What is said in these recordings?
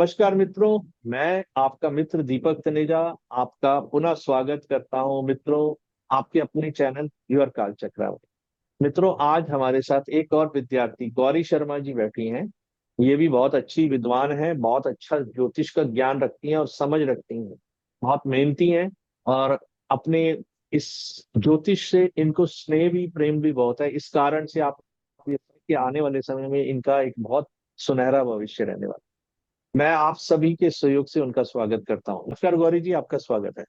नमस्कार मित्रों। मैं आपका मित्र दीपक तनेजा आपका पुनः स्वागत करता हूं मित्रों, आपके अपने चैनल योर काल चक्रा में। मित्रों, आज हमारे साथ एक और विद्यार्थी गौरी शर्मा जी बैठी हैं। ये भी बहुत अच्छी विद्वान है, बहुत अच्छा ज्योतिष का ज्ञान रखती हैं और समझ रखती हैं, बहुत मेहनती हैं। और अपने इस ज्योतिष से इनको स्नेह भी प्रेम भी बहुत है। इस कारण से आप के आने वाले समय में इनका एक बहुत सुनहरा भविष्य रहने वाला है। मैं आप सभी के सहयोग से उनका स्वागत करता हूँ। नमस्कार गौरी जी, आपका स्वागत है।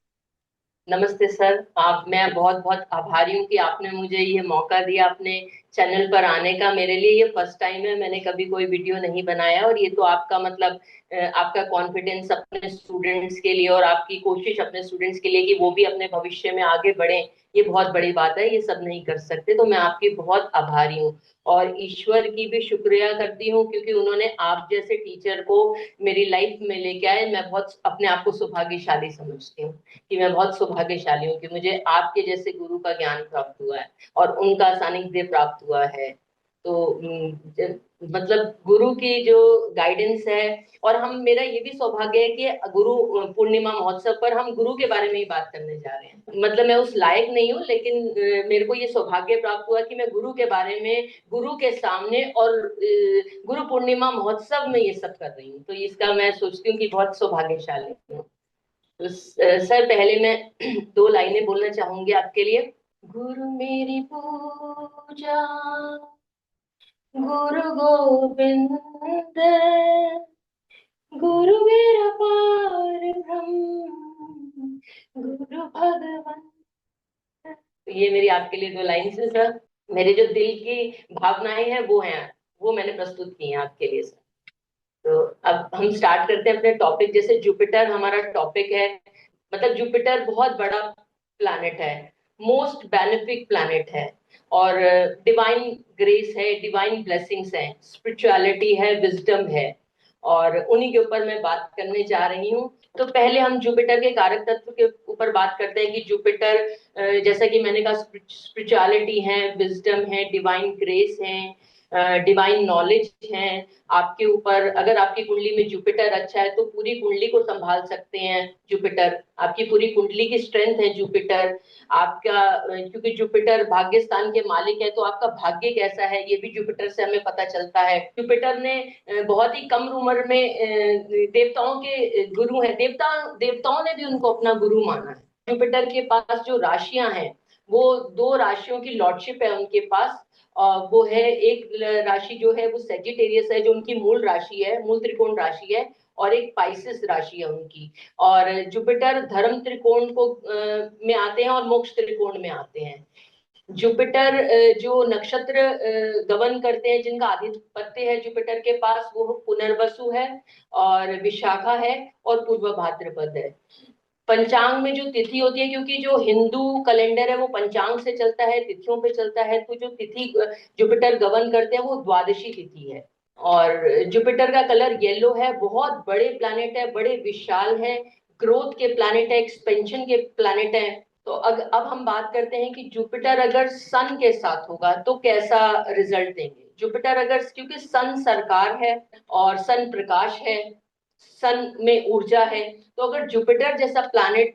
नमस्ते सर। आप मैं बहुत बहुत आभारी हूँ कि आपने मुझे ये मौका दिया अपने चैनल पर आने का। मेरे लिए ये फर्स्ट टाइम है, मैंने कभी कोई वीडियो नहीं बनाया और ये तो आपका मतलब आपका कॉन्फिडेंस अपने स्टूडेंट्स के लिए और आपकी कोशिश अपने स्टूडेंट्स के लिए कि वो भी अपने भविष्य में आगे बढ़ें, ये बहुत बड़ी बात है। ये सब नहीं कर सकते, तो मैं आपकी बहुत आभारी हूँ। और ईश्वर की भी शुक्रिया करती हूँ क्योंकि उन्होंने आप जैसे टीचर को मेरी लाइफ में लेके आए। मैं बहुत अपने आप को सौभाग्यशाली समझती हूँ कि मैं बहुत सौभाग्यशाली हूँ कि मुझे आपके जैसे गुरु का ज्ञान प्राप्त हुआ है और उनका सानिध्य प्राप्त हुआ है। तो मतलब गुरु की जो गाइडेंस है। और हम मेरा ये भी सौभाग्य है कि गुरु पूर्णिमा महोत्सव पर हम गुरु के बारे में ही बात करने जा रहे हैं। मतलब मैं उस लायक नहीं हूँ, लेकिन मेरे को ये सौभाग्य प्राप्त हुआ कि मैं गुरु के बारे में गुरु के सामने और गुरु पूर्णिमा महोत्सव में ये सब कर रही हूँ। तो इसका मैं सोचती हूँ कि बहुत सौभाग्यशाली हूँ। तो सर, पहले मैं दो लाइनें बोलना चाहूंगी आपके लिए। गुरु मेरी पूजा, गुरु गोविंद, गुरु मेरा पार ब्रह्म, गुरु भगवान। तो ये मेरी आपके लिए दो लाइन है सर। मेरे जो दिल की भावनाएं हैं वो हैं, वो मैंने प्रस्तुत की हैं आपके लिए सर। तो अब हम स्टार्ट करते हैं अपने टॉपिक। जैसे जुपिटर हमारा टॉपिक है। मतलब जुपिटर बहुत बड़ा प्लैनेट है, मोस्ट बेनिफिक प्लैनेट है और डिवाइन ग्रेस है, डिवाइन ब्लेसिंग्स है, स्पिरिचुअलिटी है, विजडम है। और उन्हीं के ऊपर मैं बात करने जा रही हूँ। तो पहले हम जुपिटर के कारक तत्व के ऊपर बात करते हैं कि जुपिटर जैसा कि मैंने कहा स्पिरिचुअलिटी है, विजडम है, डिवाइन ग्रेस है, डिवाइन नॉलेज है। आपके ऊपर अगर आपकी कुंडली में जुपिटर अच्छा है तो पूरी कुंडली को संभाल सकते हैं जुपिटर। आपकी पूरी कुंडली की स्ट्रेंथ है जुपिटर। आपका क्योंकि जुपिटर भाग्य स्थान के मालिक है, तो आपका भाग्य कैसा है ये भी जुपिटर से हमें पता चलता है। जुपिटर ने बहुत ही कम उम्र में देवताओं के गुरु हैं, देवताओं ने भी उनको अपना गुरु माना है। जुपिटर के पास जो राशियां हैं, वो दो राशियों की लॉर्डशिप है उनके पास। वो है एक राशि जो है वो सेजिटेरियस है, जो उनकी मूल राशि है, मूल त्रिकोण राशि है। और एक पाइसेस राशि है उनकी। और जुपिटर धर्म त्रिकोण को में आते हैं और मोक्ष त्रिकोण में आते हैं। जुपिटर जो नक्षत्र गमन करते हैं, जिनका आधिपत्य है जुपिटर के पास, वो पुनर्वसु है और विशाखा है और पूर्व भाद्रपद है। पंचांग में जो तिथि होती है, क्योंकि जो हिंदू कैलेंडर है वो पंचांग से चलता है, तिथियों पे चलता है, तो जो तिथि जुपिटर गवर्न करते हैं वो द्वादशी तिथि है। और जुपिटर का कलर येलो है। बहुत बड़े प्लैनेट है, बड़े विशाल है, ग्रोथ के प्लैनेट है, एक्सपेंशन के प्लैनेट है। तो अब हम बात करते हैं कि जुपिटर अगर सन के साथ होगा तो कैसा रिजल्ट देंगे। जुपिटर अगर, क्योंकि सन सरकार है और सन प्रकाश है, सन में ऊर्जा है, तो अगर जुपिटर जैसा प्लैनेट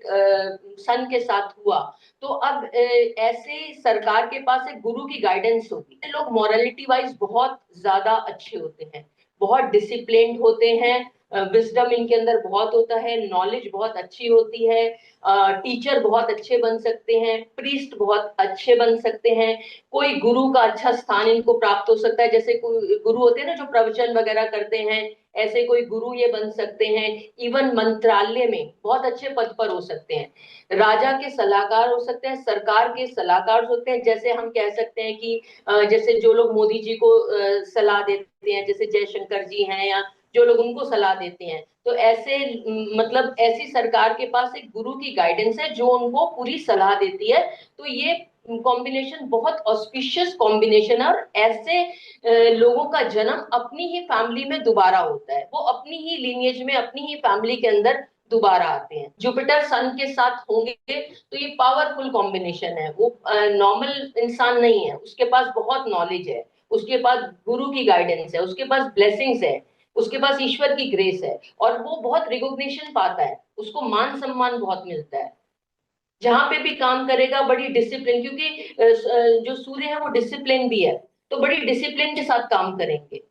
सन के साथ हुआ तो अब ऐसे सरकार के पास एक गुरु की गाइडेंस होगी। लोग मॉरलिटी वाइज बहुत ज्यादा अच्छे होते हैं, बहुत डिसिप्लिन्ड होते हैं, विजडम इनके अंदर बहुत होता है, नॉलेज बहुत अच्छी होती है, टीचर बहुत अच्छे बन सकते हैं, प्रीस्ट बहुत अच्छे बन सकते हैं। कोई गुरु का अच्छा स्थान इनको प्राप्त हो सकता है, जैसे कोई गुरु होते हैं ना जो प्रवचन वगैरह करते हैं, ऐसे कोई गुरु ये बन सकते हैं। इवन मंत्रालय में बहुत अच्छे पद पर हो सकते हैं, राजा के सलाहकार हो सकते हैं, सरकार के सलाहकार हो सकते हैं। जैसे हम कह सकते हैं कि जैसे जो लोग मोदी जी को सलाह देते हैं, जैसे जयशंकर जी हैं, या जो लोग उनको सलाह देते हैं, तो ऐसे मतलब ऐसी सरकार के पास एक गुरु की गाइडेंस है जो उनको पूरी सलाह देती है। तो ये कॉम्बिनेशन बहुत ऑस्पिशियस कॉम्बिनेशन है। और ऐसे लोगों का जन्म अपनी ही फैमिली में दोबारा होता है, वो अपनी ही लीनिएज में, अपनी ही फैमिली के अंदर दोबारा आते हैं। जुपिटर सन के साथ होंगे तो ये पावरफुल कॉम्बिनेशन है। वो नॉर्मल इंसान नहीं है, उसके पास बहुत नॉलेज है, उसके पास गुरु की गाइडेंस है, उसके पास ब्लेसिंग्स है। उसके पास ईश्वर की ग्रेस है और वो बहुत रिकॉग्निशन पाता है, उसको मान सम्मान बहुत मिलता है। जहां पे भी काम करेगा बड़ी डिसिप्लिन, क्योंकि जो सूर्य है वो डिसिप्लिन भी है, तो बड़ी डिसिप्लिन के साथ काम करेंगे।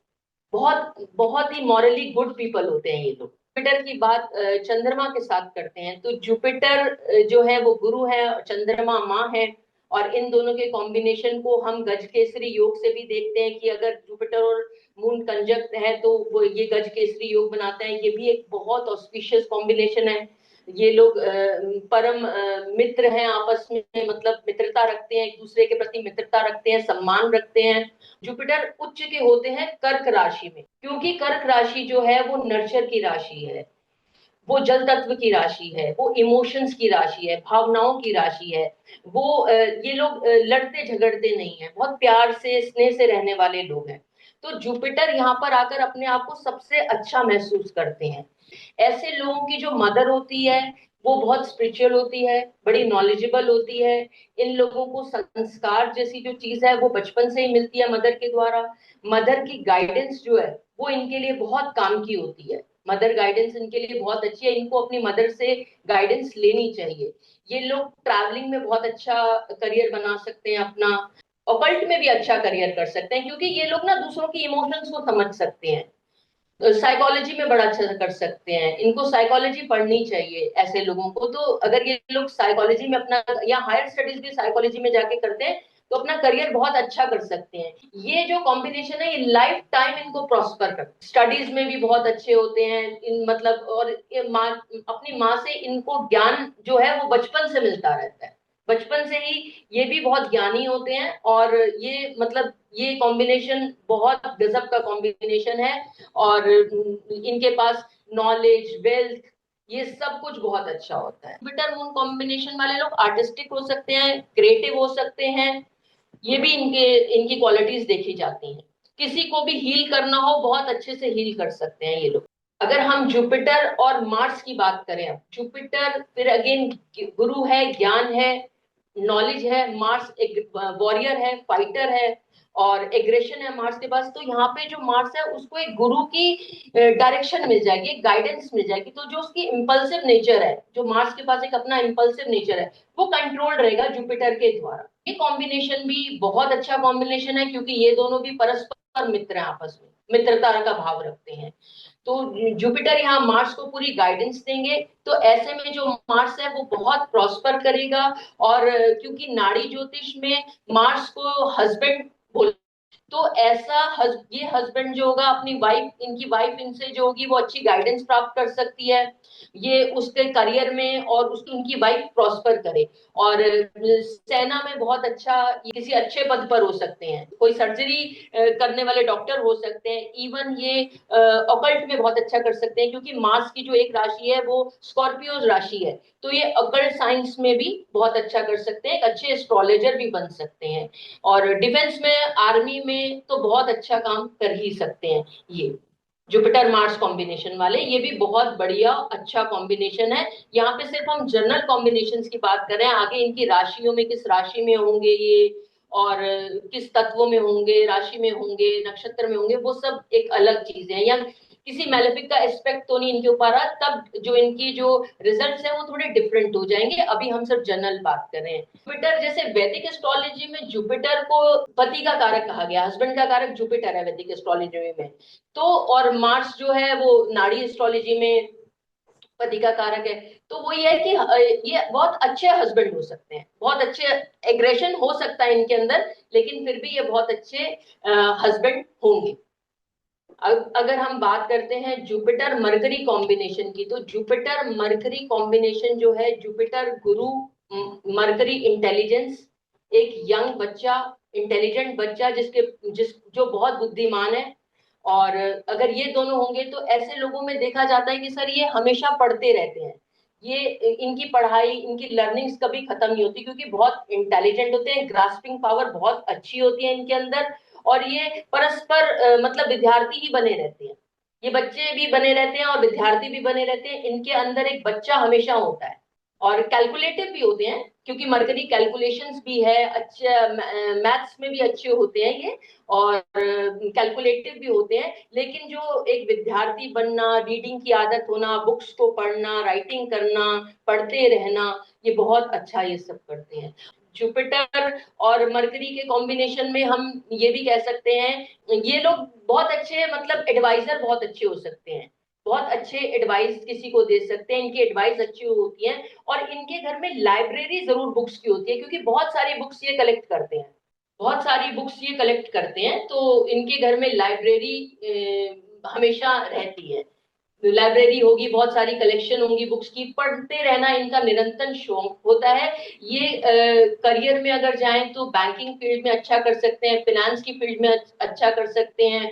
बहुत बहुत ही मॉरली गुड पीपल होते हैं ये लोग। जुपिटर की बात चंद्रमा के साथ करते हैं, तो जुपिटर जो है वो गुरु है और चंद्रमा माँ है। और इन दोनों के कॉम्बिनेशन को हम गज केसरी योग से भी देखते हैं कि अगर जुपिटर और मून कंजक्ट है तो वो ये गज केसरी योग बनाते हैं। ये भी एक बहुत ऑस्पिशियस कॉम्बिनेशन है। ये लोग परम मित्र हैं आपस में, मतलब मित्रता रखते हैं, एक दूसरे के प्रति मित्रता रखते हैं, सम्मान रखते हैं। जुपिटर उच्च के होते हैं कर्क राशि में, क्योंकि कर्क राशि जो है वो नर्चर की राशि है, वो जल तत्व की राशि है, वो इमोशंस की राशि है, भावनाओं की राशि है। वो ये लोग लड़ते झगड़ते नहीं है, बहुत प्यार से स्नेह से रहने वाले लोग हैं। तो जुपिटर यहाँ पर आकर अपने आप को सबसे अच्छा महसूस करते हैं। ऐसे लोगों की जो मदर होती है वो बहुत स्पिरिचुअल होती है, बड़ी नॉलेजेबल होती है। इन लोगों को संस्कार जैसी जो चीज है वो बचपन से ही मिलती है मदर के द्वारा। मदर की गाइडेंस जो है वो इनके लिए बहुत काम की होती है। मदर गाइडेंस इनके लिए बहुत अच्छी है, इनको अपनी मदर से गाइडेंस लेनी चाहिए। ये लोग ट्रैवलिंग में बहुत अच्छा करियर बना सकते हैं अपना, ऑकल्ट में भी अच्छा करियर कर सकते हैं, क्योंकि ये लोग ना दूसरों की इमोशंस को समझ सकते हैं। साइकोलॉजी में बड़ा अच्छा कर सकते हैं, इनको साइकोलॉजी पढ़नी चाहिए ऐसे लोगों को। तो अगर ये लोग साइकोलॉजी में अपना या हायर स्टडीज भी साइकोलॉजी में जाके करते हैं तो अपना करियर बहुत अच्छा कर सकते हैं। ये जो कॉम्बिनेशन है ये लाइफ टाइम इनको प्रॉस्पर कर, स्टडीज में भी बहुत अच्छे होते हैं इन, मतलब और ये माँ, अपनी माँ से इनको ज्ञान जो है वो बचपन से मिलता रहता है, बचपन से ही। ये भी बहुत ज्ञानी होते हैं और ये मतलब ये कॉम्बिनेशन बहुत गजब का कॉम्बिनेशन है। और इनके पास नॉलेज, वेल्थ, ये सब कुछ बहुत अच्छा होता है। जुपिटर मून कॉम्बिनेशन वाले लोग आर्टिस्टिक हो सकते हैं, क्रिएटिव हो सकते हैं, ये भी इनकी क्वालिटीज देखी जाती हैं। किसी को भी हील करना हो बहुत अच्छे से हील कर सकते हैं ये लोग। अगर हम जुपिटर और मार्स की बात करें, अब जुपिटर फिर अगेन गुरु है, ज्ञान है, नॉलेज है। मार्स एक वॉरियर है, फाइटर है और एग्रेशन है मार्स के पास। तो यहाँ पे जो मार्स है उसको एक गुरु की डायरेक्शन मिल जाएगी, एक गाइडेंस मिल जाएगी। तो जो उसकी इम्पल्सिव नेचर है, जो मार्स के पास एक अपना इम्पल्सिव नेचर है, वो कंट्रोल रहेगा जुपिटर के द्वारा। ये कॉम्बिनेशन भी बहुत अच्छा कॉम्बिनेशन है, क्योंकि ये दोनों भी परस्पर मित्र हैं, आपस में मित्रता का भाव रखते हैं। तो जुपिटर यहाँ मार्स को पूरी गाइडेंस देंगे। तो ऐसे में जो मार्स है वो बहुत प्रॉस्पर करेगा। और क्योंकि नाड़ी ज्योतिष में मार्स को हस्बैंड बोल, तो ऐसा ये हस्बैंड जो होगा अपनी वाइफ, इनकी वाइफ इनसे जो होगी वो अच्छी गाइडेंस प्राप्त कर सकती है, ये उसके करियर में, और उसकी इनकी वाइफ प्रॉस्पर करे। और सेना में बहुत अच्छा, ये किसी अच्छे पद पर हो सकते हैं, कोई सर्जरी करने वाले डॉक्टर हो सकते हैं। इवन ये ऑकल्ट में बहुत अच्छा कर सकते हैं, क्योंकि मार्स की जो एक राशि है वो स्कॉर्पियो राशि है। तो ये ऑकल्ट साइंस में भी बहुत अच्छा कर सकते हैं, एक अच्छे एस्ट्रोलॉजर भी बन सकते हैं। और डिफेंस में, आर्मी में तो बहुत अच्छा काम कर ही सकते हैं ये जुपिटर मार्स कॉम्बिनेशन वाले। ये भी बहुत बढ़िया अच्छा कॉम्बिनेशन है। यहाँ पे सिर्फ हम जनरल कॉम्बिनेशंस की बात कर रहे हैं, आगे इनकी राशियों में किस राशि में होंगे ये, और किस तत्वों में होंगे, राशि में होंगे, नक्षत्र में होंगे, वो सब एक अलग चीजें हैं। या किसी मैलेफिक का एस्पेक्ट तो नहीं इनके ऊपर आ, तब जो इनकी जो रिजल्ट्स है वो थोड़े डिफरेंट हो जाएंगे। अभी हम सिर्फ जनरल बात कर रहे हैं। जुपिटर, जैसे वैदिक एस्ट्रोलॉजी में जुपिटर को पति का कारक कहा गया, हस्बैंड का कारक जुपिटर है वैदिक एस्ट्रोलॉजी में। तो और मार्स जो है वो नाड़ी एस्ट्रोलॉजी में पति का कारक है। तो वो ये है कि ये बहुत अच्छे हस्बैंड हो सकते हैं, बहुत अच्छे, एग्रेशन हो सकता है इनके अंदर, लेकिन फिर भी ये बहुत अच्छे हस्बैंड होंगे। अगर हम बात करते हैं जुपिटर मरकरी कॉम्बिनेशन की, तो जुपिटर मरकरी कॉम्बिनेशन जो है, जुपिटर गुरु, मरकरी इंटेलिजेंस, एक यंग बच्चा, इंटेलिजेंट बच्चा जिस जो बहुत बुद्धिमान है। और अगर ये दोनों होंगे तो ऐसे लोगों में देखा जाता है कि सर ये हमेशा पढ़ते रहते हैं, ये इनकी पढ़ाई, इनकी लर्निंग्स कभी खत्म नहीं होती, क्योंकि बहुत इंटेलिजेंट होते हैं, ग्रास्पिंग पावर बहुत अच्छी होती है इनके अंदर। और ये परस्पर मतलब विद्यार्थी ही बने रहते हैं, ये बच्चे भी बने रहते हैं और विद्यार्थी भी बने रहते हैं। इनके अंदर एक बच्चा हमेशा होता है, और कैलकुलेटिव भी होते हैं, क्योंकि मरकरी कैलकुलेशंस भी है, अच्छा मैथ्स में भी अच्छे होते हैं ये, और कैलकुलेटिव भी होते हैं। लेकिन जो एक विद्यार्थी बनना, रीडिंग की आदत होना, बुक्स को पढ़ना, राइटिंग करना, पढ़ते रहना, ये बहुत अच्छा ये सब करते हैं। जुपिटर और मरकरी के कॉम्बिनेशन में हम ये भी कह सकते हैं ये लोग बहुत अच्छे, मतलब एडवाइजर बहुत अच्छे हो सकते हैं, बहुत अच्छे एडवाइस किसी को दे सकते हैं, इनकी एडवाइस अच्छी होती है। और इनके घर में लाइब्रेरी जरूर बुक्स की होती है, क्योंकि बहुत सारी बुक्स ये कलेक्ट करते हैं, बहुत सारी बुक्स ये कलेक्ट करते हैं, तो इनके घर में लाइब्रेरी हमेशा रहती है। लाइब्रेरी होगी, बहुत सारी कलेक्शन होंगी बुक्स की, पढ़ते रहना इनका निरंतर शौक होता है। ये करियर में अगर जाएं तो बैंकिंग फील्ड में अच्छा कर सकते हैं, फाइनेंस की फील्ड में अच्छा कर सकते हैं,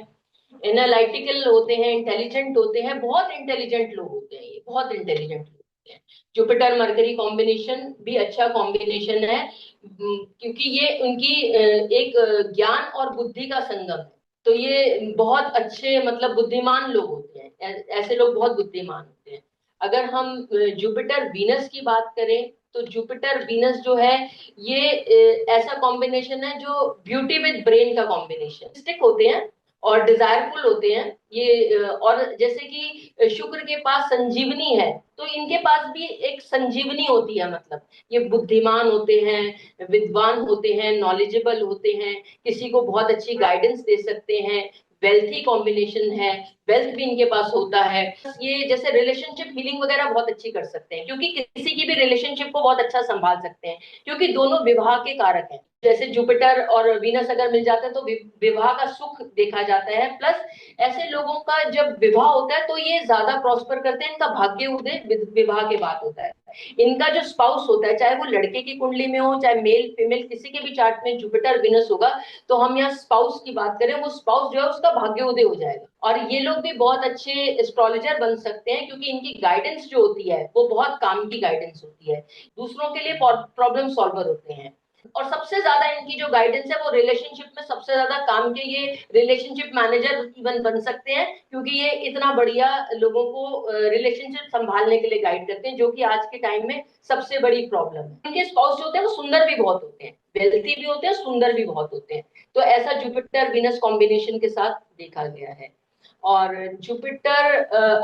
एनालिटिकल होते हैं, इंटेलिजेंट होते हैं, बहुत इंटेलिजेंट लोग होते हैं, ये बहुत इंटेलिजेंट लोग होते हैं। जुपिटर मरकरी कॉम्बिनेशन भी अच्छा कॉम्बिनेशन है, क्योंकि ये उनकी एक ज्ञान और बुद्धि का संगम है। तो ये बहुत अच्छे, मतलब बुद्धिमान लोग होते हैं, ऐसे लोग बहुत बुद्धिमान होते हैं। अगर हम जुपिटर वीनस की बात करें, तो जुपिटर वीनस जो है ये ऐसा कॉम्बिनेशन है जो ब्यूटी विद ब्रेन का कॉम्बिनेशन स्टिक होते हैं और डिजायरफुल होते हैं ये। और जैसे कि शुक्र के पास संजीवनी है, तो इनके पास भी एक संजीवनी होती है, मतलब ये बुद्धिमान होते हैं, विद्वान होते हैं, नॉलेजेबल होते हैं, किसी को बहुत अच्छी गाइडेंस दे सकते हैं, वेल्थी कॉम्बिनेशन है, वेल्थ भी इनके पास होता है। ये जैसे रिलेशनशिप हीलिंग वगैरह बहुत अच्छी कर सकते हैं, क्योंकि किसी की भी रिलेशनशिप को बहुत अच्छा संभाल सकते हैं, क्योंकि दोनों विवाह के कारक हैं। जैसे जुपिटर और वीनस अगर मिल जाते हैं तो विवाह का सुख देखा जाता है। प्लस ऐसे लोगों का जब विवाह होता है तो ये ज्यादा प्रॉस्पर करते हैं, इनका भाग्य उदय विवाह के बाद होता है। इनका जो स्पाउस होता है, चाहे वो लड़के की कुंडली में हो, चाहे मेल फीमेल किसी के भी चार्ट में जुपिटर विनस होगा, तो हम यहाँ स्पाउस की बात करें, वो स्पाउस जो है उसका भाग्य उदय हो जाएगा। और ये लोग भी बहुत अच्छे एस्ट्रोलॉजर बन सकते हैं, क्योंकि इनकी गाइडेंस जो होती है वो बहुत काम की गाइडेंस होती है, दूसरों के लिए प्रॉब्लम सॉल्वर होते हैं। और सबसे ज्यादा इनकी जो गाइडेंस है वो रिलेशनशिप में सबसे ज्यादा काम के, ये रिलेशनशिप मैनेजर इवन बन सकते हैं, क्योंकि ये इतना बढ़िया लोगों को रिलेशनशिप संभालने के लिए गाइड करते हैं, जो कि आज के टाइम में सबसे बड़ी प्रॉब्लम है। इनके स्पाउस जो होते हैं वो सुंदर भी बहुत होते हैं, वेल्थी भी होते हैं, सुंदर भी बहुत होते हैं। तो ऐसा जुपिटर विनस कॉम्बिनेशन के साथ देखा गया है। और जुपिटर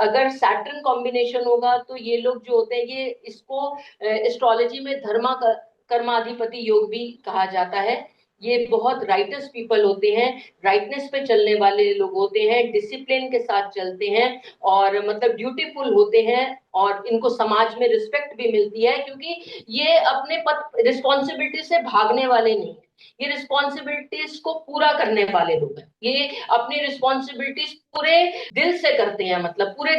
अगर सैटर्न कॉम्बिनेशन होगा तो ये लोग जो होते हैं, ये इसको एस्ट्रोलॉजी में धर्मा कर्माधिपति योग भी कहा जाता है। ये बहुत राइटर्स पीपल होते हैं, राइटनेस पे चलने वाले लोग होते हैं, डिसिप्लिन के साथ चलते हैं, और मतलब ड्यूटीफुल होते हैं, और इनको समाज में रिस्पेक्ट भी मिलती है, क्योंकि ये अपने पद रिस्पॉन्सिबिलिटी से भागने वाले नहीं है, ये रिस्पॉन्सिबिलिटीज को पूरा करने वाले लोग हैं। ये अपनी रिस्पॉन्सिबिलिटीज पूरे दिल से करते हैं, मतलब पूरे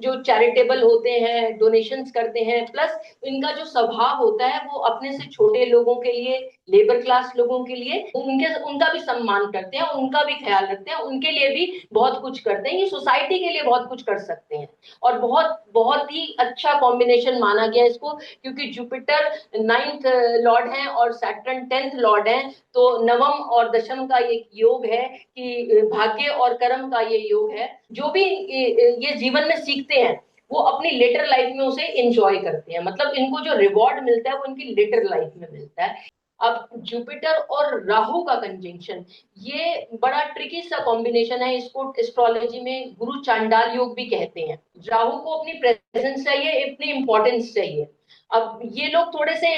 जो चैरिटेबल होते हैं, डोनेशंस करते हैं। प्लस इनका जो स्वभाव होता है वो अपने से छोटे लोगों के लिए, लेबर क्लास लोगों के लिए, उनका भी सम्मान करते हैं, उनका भी ख्याल रखते हैं, उनके लिए भी बहुत कुछ करते हैं, ये सोसाइटी के लिए बहुत कुछ कर सकते हैं। और बहुत बहुत ही अच्छा कॉम्बिनेशन माना गया इसको, क्योंकि जुपिटर 9th लॉर्ड है और सैटर्न 10th लॉर्ड है। तो नवम और दशम का एक योग है कि भाग्य और कर्म का ये योग है। जो भी ये जीवन में सीखते हैं वो अपनी लेटर लाइफ में उसे एंजॉय करते हैं, मतलब इनको जो रिवॉर्ड मिलता है वो इनकी लेटर लाइफ में मिलता है। अब जुपिटर और राहु का कंजंक्शन, ये बड़ा ट्रिकी सा कॉम्बिनेशन है, इसको एस्ट्रोलॉजी में गुरु चांडाल योग भी कहते हैं। राहु को अपनी प्रेजेंस चाहिए, अपनी इंपॉर्टेंस चाहिए। अब ये लोग थोड़े से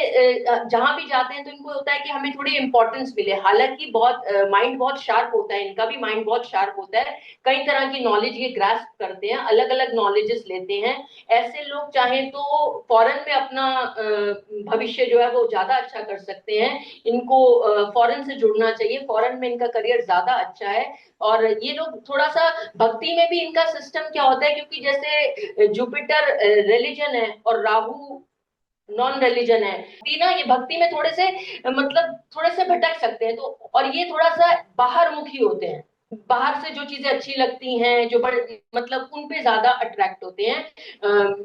जहां भी जाते हैं तो इनको होता है कि हमें थोड़ी इंपॉर्टेंस मिले, हालांकि बहुत माइंड बहुत शार्प होता है, इनका भी माइंड बहुत शार्प होता है, कई तरह की नॉलेज ये ग्रास्प करते हैं, अलग अलग नॉलेजेस लेते हैं। ऐसे लोग चाहें तो फॉरेन में अपना भविष्य जो है वो ज्यादा अच्छा कर सकते हैं, इनको फॉरेन से जुड़ना चाहिए, फॉरेन में इनका करियर ज्यादा अच्छा है। और ये लोग थोड़ा सा भक्ति में भी, इनका सिस्टम क्या होता है, क्योंकि जैसे जुपिटर रिलीजन है और राहु नॉन रिलीजन है, ना ये भक्ति में थोड़े से मतलब थोड़े से भटक सकते हैं, तो और ये थोड़ा सा बाहर मुखी होते हैं, बाहर से जो चीजें अच्छी लगती हैं, जो बड़े मतलब उन पे ज्यादा अट्रैक्ट होते हैं,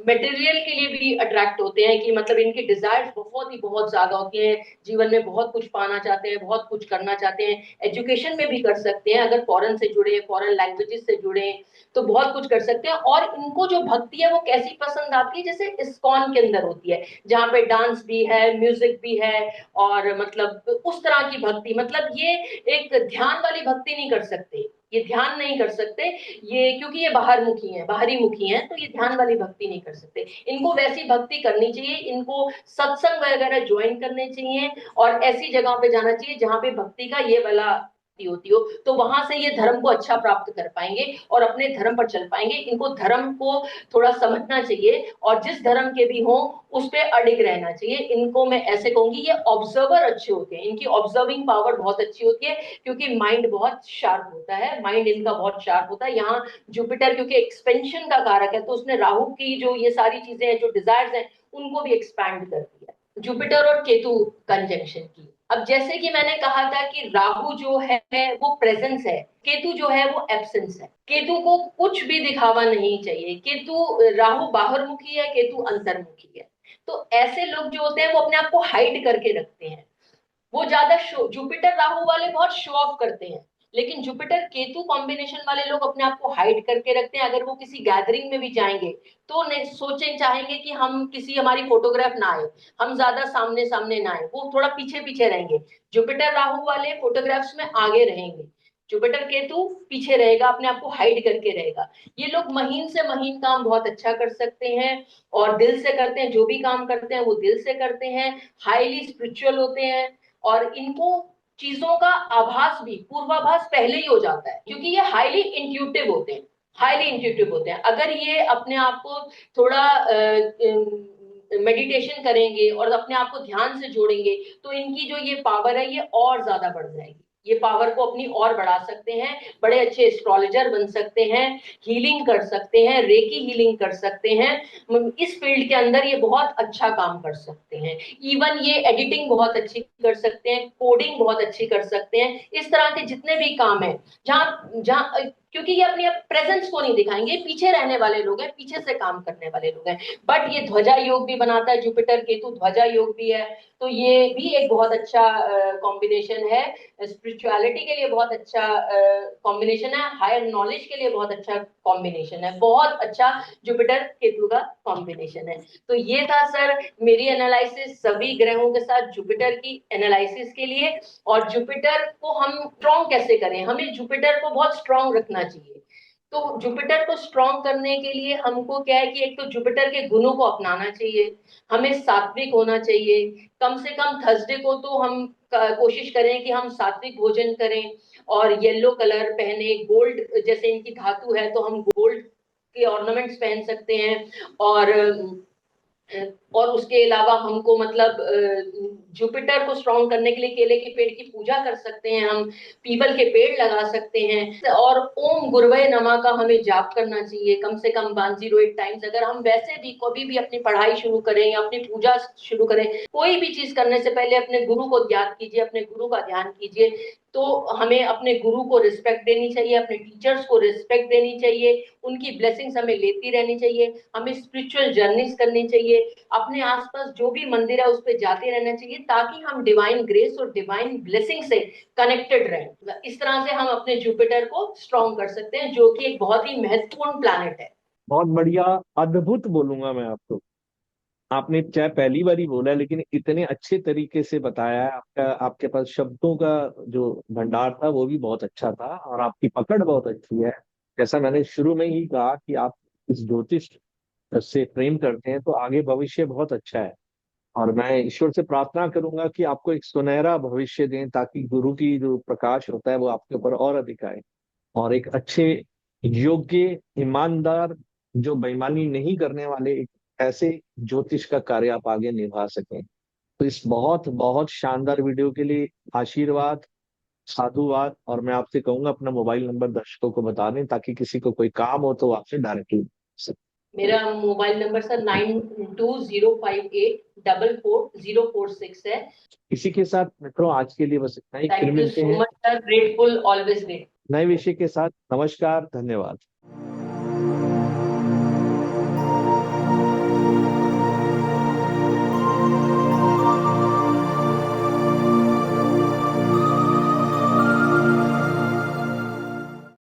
मटेरियल के लिए भी अट्रैक्ट होते हैं कि मतलब इनकी डिजायर्स बहुत ही बहुत ज्यादा होती हैं, जीवन में बहुत कुछ पाना चाहते हैं, बहुत कुछ करना चाहते हैं, एजुकेशन में भी कर सकते हैं अगर फॉरेन से जुड़े, फॉरेन लैंग्वेजेस से जुड़े तो बहुत कुछ कर सकते हैं। और इनको जो भक्ति है वो कैसी पसंद आती है, जैसे इस्कॉन के अंदर होती है, जहाँ पे डांस भी है, म्यूजिक भी है, और मतलब उस तरह की भक्ति, मतलब ये एक ध्यान वाली भक्ति नहीं कर सकते, ये ध्यान नहीं कर सकते, ये क्योंकि ये बाहर मुखी हैं, बाहरी मुखी हैं, तो ये ध्यान वाली भक्ति नहीं कर सकते। इनको वैसी भक्ति करनी चाहिए, इनको सत्संग वगैरह ज्वाइन करने चाहिए, और ऐसी जगह पे जाना चाहिए जहां पे भक्ति का ये वाला होती हो, तो वहां से ये धर्म को अच्छा प्राप्त कर पाएंगे और अपने धर्म पर चल पाएंगे। इनको धर्म को थोड़ा समझना चाहिए, और जिस धर्म के भी हो उस पर अडिग रहना चाहिए। इनको मैं ऐसे कहूंगी, ये ऑब्जर्वर अच्छे होते हैं, इनकी ऑब्जर्विंग पावर बहुत अच्छी होती है, क्योंकि माइंड बहुत शार्प होता है, माइंड इनका बहुत शार्प होता है। यहाँ जुपिटर क्योंकि एक्सपेंशन का कारक है, तो उसने राहु की जो ये सारी चीजें हैं, जो डिजायर्स हैं, उनको भी एक्सपैंड कर दिया जुपिटर और केतु कंजंक्शन की। अब जैसे कि मैंने कहा था कि राहु जो है वो प्रेजेंस है, केतु जो है वो एब्सेंस है। केतु को कुछ भी दिखावा नहीं चाहिए, केतु, राहु बाहरमुखी है, केतु अंतर्मुखी है। तो ऐसे लोग जो होते हैं वो अपने आप को हाइड करके रखते हैं, वो ज्यादा शो, जुपिटर राहु वाले बहुत शो ऑफ करते हैं, लेकिन जुपिटर केतु कॉम्बिनेशन वाले लोग अपने आप को हाइड करके रखते हैं। अगर वो किसी गैदरिंग में भी जाएंगे तो सोचें, चाहेंगे कि हम किसी, हमारी फोटोग्राफ ना आए, हम ज्यादा सामने सामने ना आए, वो थोड़ा पीछे पीछे रहेंगे। जुपिटर राहु वाले फोटोग्राफ्स में आगे रहेंगे, जुपिटर केतु पीछे रहेगा, अपने आप को हाइड करके रहेगा। ये लोग महीन से महीन काम बहुत अच्छा कर सकते हैं, और दिल से करते हैं, जो भी काम करते हैं वो दिल से करते हैं, हाईली स्पिरिचुअल होते हैं, और इनको चीजों का आभास भी, पूर्वाभास पहले ही हो जाता है, क्योंकि ये हाईली इंट्यूटिव होते हैं, हाईली इंट्यूटिव होते हैं। अगर ये अपने आप को थोड़ा मेडिटेशन करेंगे और अपने आप को ध्यान से जोड़ेंगे, तो इनकी जो ये पावर है ये और ज्यादा बढ़ जाएगी, ये पावर को अपनी और बढ़ा सकते हैं, बड़े अच्छे एस्ट्रोलॉजर बन सकते हैं, हीलिंग कर सकते हैं, रेकी हीलिंग कर सकते हैं, इस फील्ड के अंदर ये बहुत अच्छा काम कर सकते हैं। इवन ये एडिटिंग बहुत अच्छी कर सकते हैं, कोडिंग बहुत अच्छी कर सकते हैं, इस तरह के जितने भी काम है, जहाँ जहाँ क्योंकि ये अपनी प्रेजेंस को नहीं दिखाएंगे, पीछे रहने वाले लोग हैं, पीछे से काम करने वाले लोग हैं। बट ये ध्वजा योग भी बनाता है, जुपिटर केतु ध्वजा योग भी है, तो ये भी एक बहुत अच्छा कॉम्बिनेशन है, स्पिरिचुअलिटी के लिए बहुत अच्छा कॉम्बिनेशन है, हायर नॉलेज के लिए बहुत अच्छा कॉम्बिनेशन है, बहुत अच्छा जुपिटर केतु का कॉम्बिनेशन है। तो ये था सर मेरी एनालिसिस सभी ग्रहों के साथ जुपिटर की एनालिसिस के लिए। और जुपिटर को हम स्ट्रॉन्ग कैसे करें, हमें जुपिटर को बहुत स्ट्रॉन्ग रखना चाहिए। तो जुपिटर को स्ट्रॉन्ग करने के लिए हमको क्या है कि एक तो जुपिटर के गुणों को अपनाना चाहिए, हमें सात्विक होना चाहिए, कम से कम थर्सडे को तो हम कोशिश करें कि हम सात्विक भोजन करें, और येलो कलर पहने, गोल्ड जैसे इनकी धातु है तो हम गोल्ड के ऑर्नामेंट्स पहन सकते हैं। और उसके अलावा हमको मतलब जुपिटर को स्ट्रॉन्ग करने के लिए केले के पेड़ की पूजा कर सकते हैं, हम पीपल के पेड़ लगा सकते हैं, और ओम गुरुवे नमः का हमें जाप करना चाहिए कम से कम 108 टाइम्स। अगर हम वैसे भी कभी भी अपनी पढ़ाई शुरू करें या अपनी पूजा शुरू करें, कोई भी चीज करने से पहले अपने गुरु को याद कीजिए, अपने गुरु का ध्यान कीजिए। तो हमें अपने गुरु को रिस्पेक्ट देनी चाहिए, अपने टीचर्स को रिस्पेक्ट देनी चाहिए, उनकी ब्लेसिंग्स हमें लेती रहनी चाहिए, हमें स्पिरिचुअल जर्नीज करनी चाहिए, अपने आसपास जो भी मंदिर है उस पर जाते रहना चाहिए, ताकि हम डिवाइन ग्रेस और डिवाइन ब्लेसिंग से कनेक्टेड रहें। इस तरह से हम अपने जुपिटर को स्ट्रॉन्ग कर सकते हैं, जो कि एक बहुत ही महत्वपूर्ण प्लैनेट है। बहुत बढ़िया, अद्भुत बोलूंगा मैं आपको। आपने चाहे पहली बार ही बोला है, लेकिन इतने अच्छे तरीके से बताया है। आपका, आपके पास शब्दों का जो भंडार था वो भी बहुत अच्छा था, और आपकी पकड़ बहुत अच्छी है। जैसा मैंने शुरू में ही कहा कि आप इस ज्योतिष से प्रेम करते हैं, तो आगे भविष्य बहुत अच्छा है। और मैं ईश्वर से प्रार्थना करूंगा कि आपको एक सुनहरा भविष्य दें, ताकि गुरु की जो प्रकाश होता है वो आपके ऊपर और अधिक आए, और एक अच्छे, योग्य, ईमानदार, जो बेईमानी नहीं करने वाले एक ऐसे ज्योतिष का कार्य आप आगे निभा सकें। तो इस बहुत बहुत शानदार वीडियो के लिए आशीर्वाद, साधुवाद। और मैं आपसे कहूंगा अपना मोबाइल नंबर दर्शकों को बता दें, ताकि किसी को कोई काम हो तो वो आपसे डायरेक्टली। मेरा मोबाइल नंबर सर 9205844046 है। इसी के साथ मित्रों आज के लिए बस इतना ही, फिर थैंक यू मिलते सो हैं। Much sir, grateful, always grateful. नए विषय के साथ। नमस्कार, धन्यवाद।